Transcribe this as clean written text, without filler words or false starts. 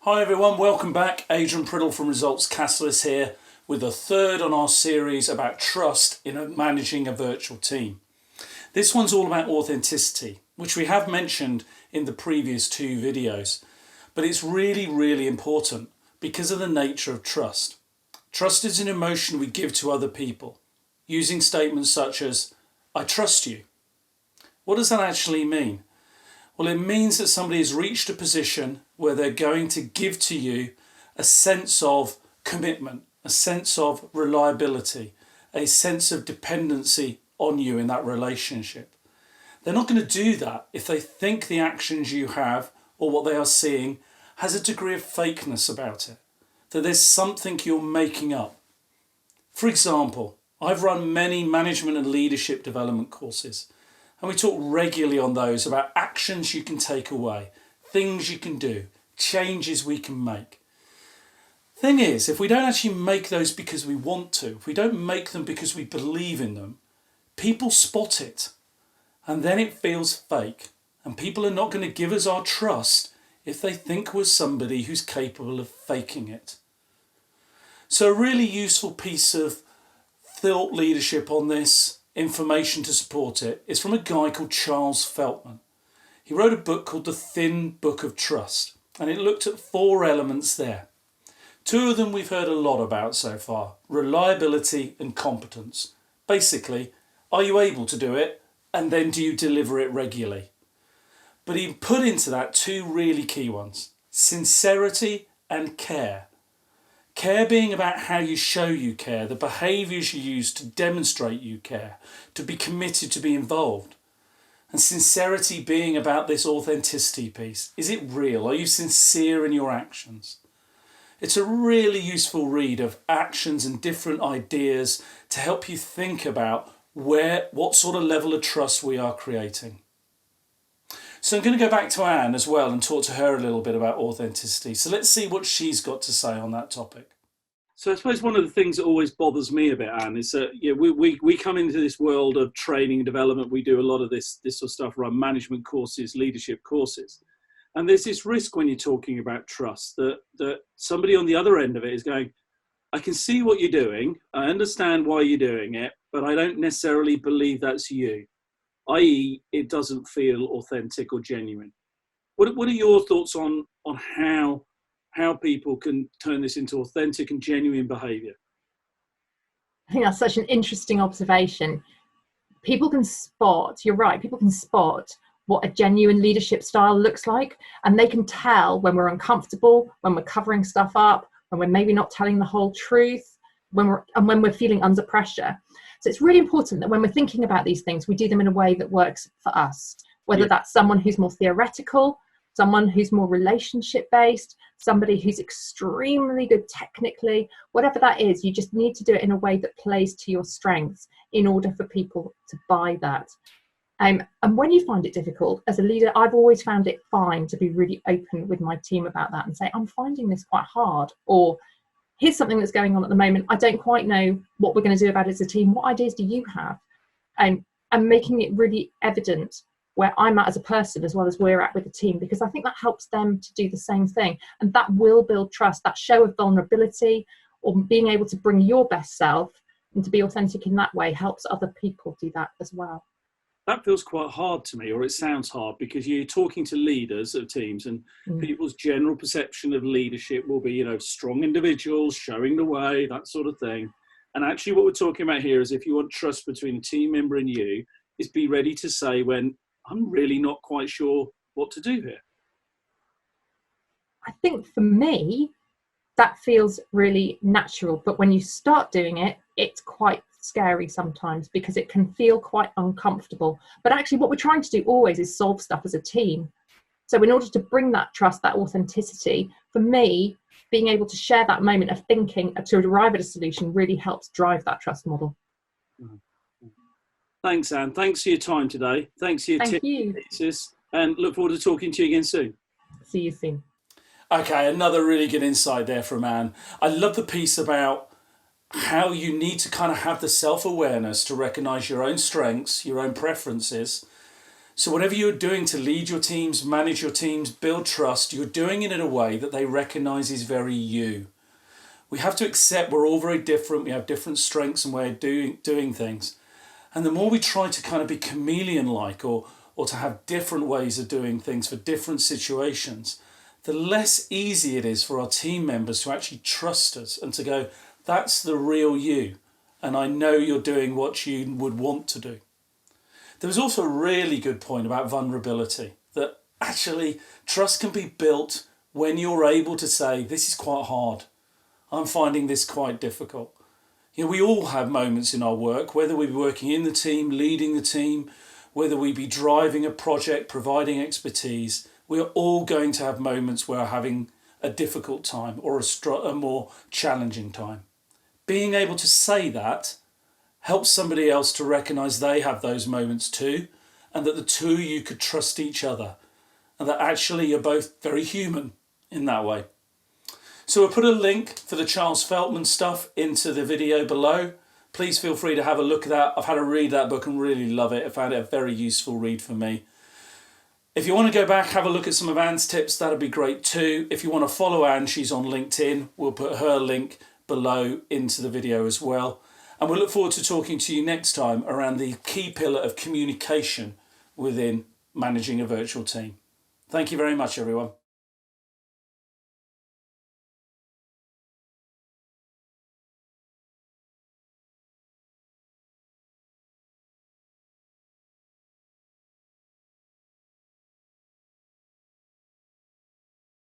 Hi everyone, welcome back. Adrian Priddle from Results Catalyst here with a third on our series about trust in managing a virtual team. This one's all about authenticity, which we have mentioned in the previous two videos, but it's really important because of the nature of trust. Trust is an emotion we give to other people, using statements such as, "I trust you." What does that actually mean? Well, it means that somebody has reached a position where they're going to give to you a sense of commitment, a sense of reliability, a sense of dependency on you in that relationship. They're not going to do that if they think the actions you have or what they are seeing has a degree of fakeness about it, that there's something you're making up. For example, I've run many management and leadership development courses, and we talk regularly on those about actions you can take away, things you can do, changes we can make. Thing is, if we don't actually make those because we want to, if we don't make them because we believe in them, people spot it. And then it feels fake. And people are not going to give us our trust if they think we're somebody who's capable of faking it. So a really useful piece of thought leadership on this, information to support it, is from a guy called Charles Feltman. He wrote a book called The Thin Book of Trust, and it looked at 4 elements there. 2 of them we've heard a lot about so far: reliability and competence. Basically, are you able to do it, and then do you deliver it regularly? But he put into that 2 really key ones: sincerity and care. Care being about how you show you care, the behaviours you use to demonstrate you care, to be committed, to be involved. And sincerity being about this authenticity piece. Is it real? Are you sincere in your actions? It's a really useful read of actions and different ideas to help you think about what sort of level of trust we are creating. So I'm going to go back to Anne as well and talk to her a little bit about authenticity. So let's see what she's got to say on that topic. So I suppose one of the things that always bothers me a bit, Anne, is that we come into this world of training and development. We do a lot of this sort of stuff, run management courses, leadership courses. And there's this risk when you're talking about trust that somebody on the other end of it is going, I can see what you're doing, I understand why you're doing it, but I don't necessarily believe that's you. I.e., it doesn't feel authentic or genuine. What are your thoughts on how people can turn this into authentic and genuine behaviour? I think that's such an interesting observation. People can spot, you're right, people can spot what a genuine leadership style looks like, and they can tell when we're uncomfortable, when we're covering stuff up, when we're maybe not telling the whole truth, when we're feeling under pressure. So it's really important that when we're thinking about these things, we do them in a way that works for us, whether that's someone who's more theoretical, someone who's more relationship based, somebody who's extremely good technically, whatever that is, you just need to do it in a way that plays to your strengths in order for people to buy that. And when you find it difficult as a leader, I've always found it fine to be really open with my team about that and say, I'm finding this quite hard, or here's something that's going on at the moment. I don't quite know what we're going to do about it as a team. What ideas do you have? And making it really evident where I'm at as a person as well as we're at with the team, because I think that helps them to do the same thing. And that will build trust. That show of vulnerability or being able to bring your best self and to be authentic in that way helps other people do that as well. That feels quite hard to me, or it sounds hard, because you're talking to leaders of teams and people's general perception of leadership will be, strong individuals showing the way, that sort of thing. And actually what we're talking about here is, if you want trust between a team member and you, is be ready to say when I'm really not quite sure what to do here. I think for me, that feels really natural. But when you start doing it, it's quite scary sometimes because it can feel quite uncomfortable. But actually what we're trying to do always is solve stuff as a team. So in order to bring that trust, that authenticity, for me, being able to share that moment of thinking to arrive at a solution really helps drive that trust model. Thanks, Anne. Thanks for your time today. Thanks for your tips, and look forward to talking to you again soon. See you soon. Okay, another really good insight there from Anne. I love the piece about how you need to kind of have the self-awareness to recognise your own strengths, your own preferences, So whatever you're doing to lead your teams, manage your teams, build trust, you're doing it in a way that they recognise is very you. We have to accept we're all very different. We have different strengths and way of doing things. And the more we try to kind of be chameleon-like or to have different ways of doing things for different situations, the less easy it is for our team members to actually trust us and to go, that's the real you. And I know you're doing what you would want to do. There was also a really good point about vulnerability, that actually trust can be built when you're able to say, this is quite hard. I'm finding this quite difficult. You know, we all have moments in our work, whether we be working in the team, leading the team, whether we be driving a project, providing expertise, we're all going to have moments where we're having a difficult time or a more challenging time. Being able to say that helps somebody else to recognise they have those moments too, and that the two of you could trust each other, and that actually you're both very human in that way. So we'll put a link for the Charles Feltman stuff into the video below. Please feel free to have a look at that. I've had a read of that book and really love it. I found it a very useful read for me. If you want to go back, have a look at some of Anne's tips, that'd be great too. If you want to follow Anne, she's on LinkedIn. We'll put her link below into the video as well. And we'll look forward to talking to you next time around the key pillar of communication within managing a virtual team. Thank you very much, everyone.